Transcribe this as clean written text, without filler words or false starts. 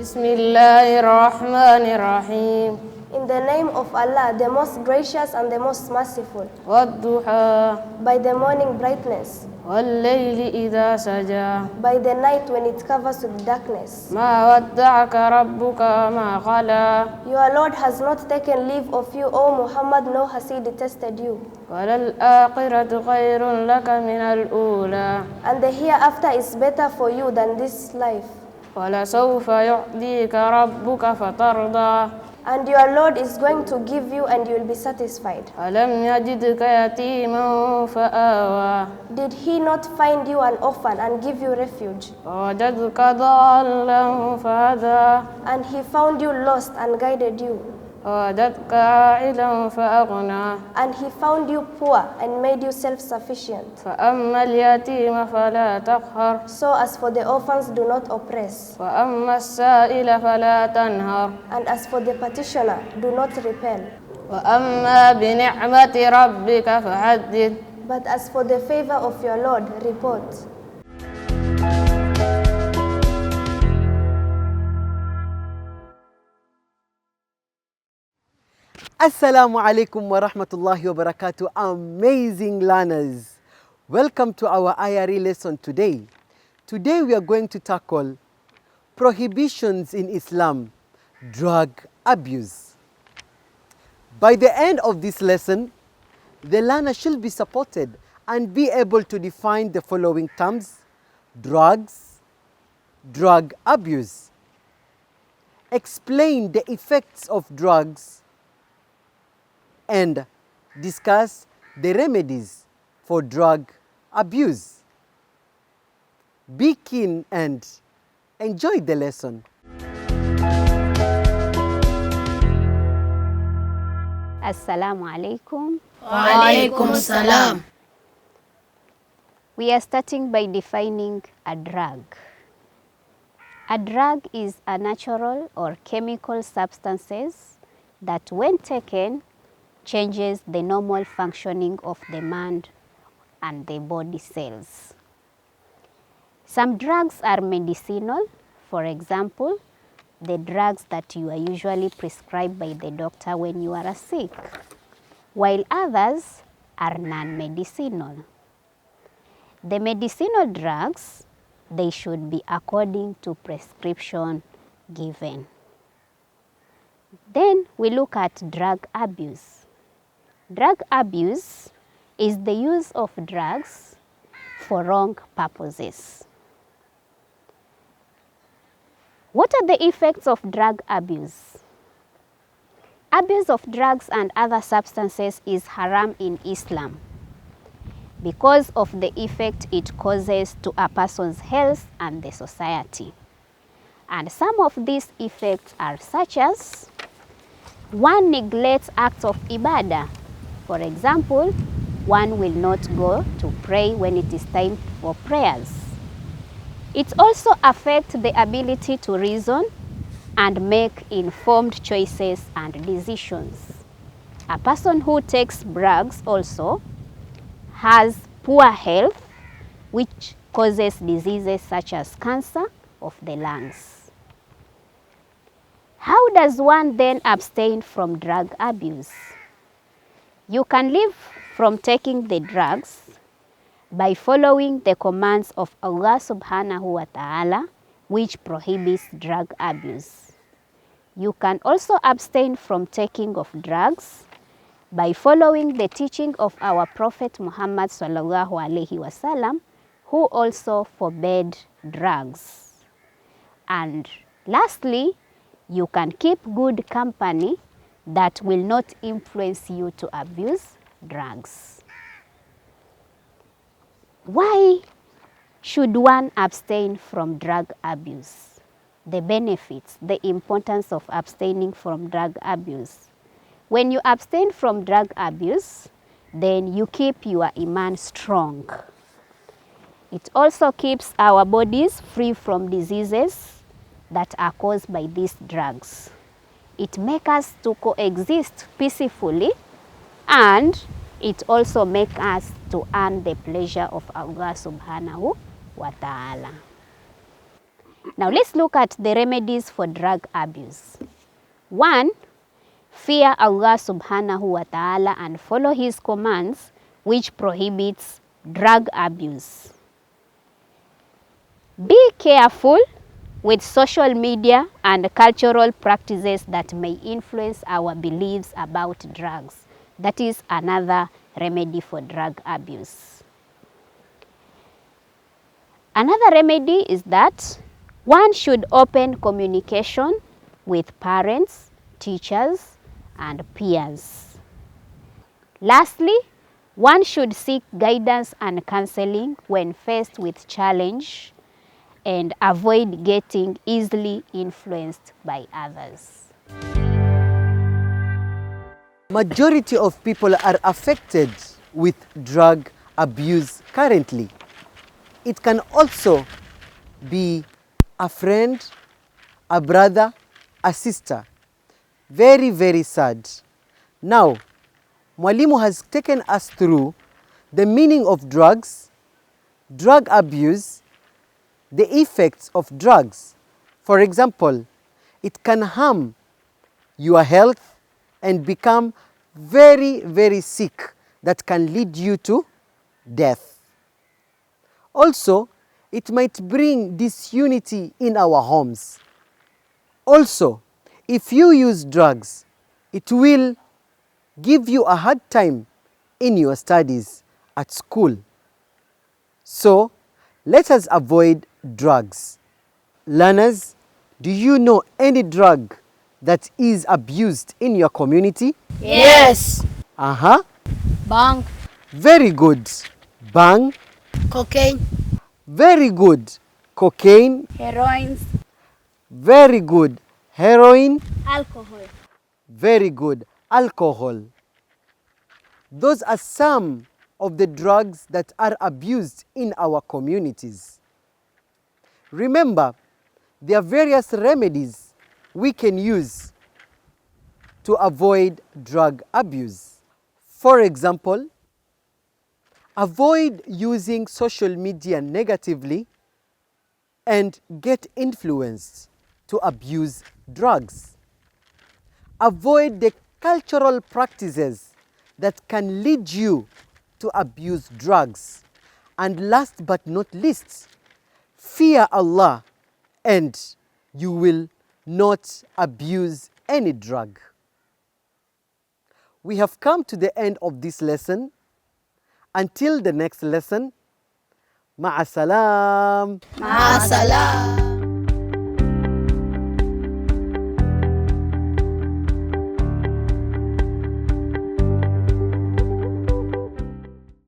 Bismillahirrahmanirrahim. In the name of Allah, the most gracious and the most merciful. Wadduha. By the morning brightness. Wallayli idha saja. By the night when it covers with darkness. Ma wadda'aka rabbuka ma qala. Your Lord has not taken leave of you, O Muhammad, nor has he detested you. Walal akhiratu khayrun laka min al-ula. And the hereafter is better for you than this life. Walasawfa yu'dika rabbuka fatarda. And your Lord is going to give you and you will be satisfied. Alam yajidka yatiman fa'awa. Did he not find you an orphan and give you refuge? Wajadka dhallan fahada. And he found you lost and guided you. Wajadka a'ilan fa'aghna. And he found you poor and made you self-sufficient. Fa'amma al-yatima fala taqhar. So as for the orphans, do not oppress. Wa'amma as-sa'ila fala tanhar. And as for the petitioner, do not repel. Wa'amma bi ni'mati rabbika fahaddith. But as for the favor of your Lord, report. Assalamu alaikum wa rahmatullahi wa barakatuh, amazing learners. Welcome to our IRE lesson today. Today we are going to tackle prohibitions in Islam, drug abuse. By the end of this lesson, the learner should be supported and be able to define the following terms: drugs, drug abuse, explain the effects of drugs, and discuss the remedies for drug abuse. Be keen and enjoy the lesson. Assalamu alaikum. Wa alaikum salam. We are starting by defining a drug. A drug is a natural or chemical substances that when taken changes the normal functioning of the mind and the body cells. Some drugs are medicinal, for example, the drugs that you are usually prescribed by the doctor when you are sick, while others are non-medicinal. The medicinal drugs, they should be according to prescription given. Then we look at drug abuse. Drug abuse is the use of drugs for wrong purposes. What are the effects of drug abuse? Abuse of drugs and other substances is haram in Islam because of the effect it causes to a person's health and the society. And some of these effects are such as: one neglects acts of ibadah. For example, one will not go to pray when it is time for prayers. It also affects the ability to reason and make informed choices and decisions. A person who takes drugs also has poor health, which causes diseases such as cancer of the lungs. How does one then abstain from drug abuse? You can live from taking the drugs by following the commands of Allah subhanahu wa ta'ala, which prohibits drug abuse. You can also abstain from taking of drugs by following the teaching of our Prophet Muhammad sallallahu alaihi wasallam, who also forbade drugs. And lastly, you can keep good company that will not influence you to abuse drugs. Why should one abstain from drug abuse? The benefits, the importance of abstaining from drug abuse. When you abstain from drug abuse, then you keep your iman strong. It also keeps our bodies free from diseases that are caused by these drugs. It makes us to coexist peacefully, and it also makes us to earn the pleasure of Allah subhanahu wa ta'ala. Now let's look at the remedies for drug abuse. 1. Fear Allah subhanahu wa ta'ala and follow his commands, which prohibits drug abuse. Be careful with social media and cultural practices that may influence our beliefs about drugs. That is another remedy for drug abuse. Another remedy is that one should open communication with parents, teachers, and peers. Lastly, one should seek guidance and counseling when faced with challenge and avoid getting easily influenced by others. Majority of people are affected with drug abuse currently. It can also be a friend, a brother, a sister. Very, very sad. Now, Mwalimu has taken us through the meaning of drugs, drug abuse, the effects of drugs. For example, it can harm your health and become very, very sick that can lead you to death. Also, it might bring disunity in our homes. Also, if you use drugs, it will give you a hard time in your studies at school. So, let us avoid drugs. Learners, do you know any drug that is abused in your community? Yes. Bang. Very good. Bang. Cocaine. Very good. Cocaine. Heroin. Very good. Heroin. Alcohol. Very good. Alcohol. Those are some of the drugs that are abused in our communities. Remember, there are various remedies we can use to avoid drug abuse. For example, avoid using social media negatively and get influenced to abuse drugs. Avoid the cultural practices that can lead you to abuse drugs. And last but not least, fear Allah and you will not abuse any drug. We have come to the end of this lesson. Until the next lesson, Ma'asalam. Ma'asalam.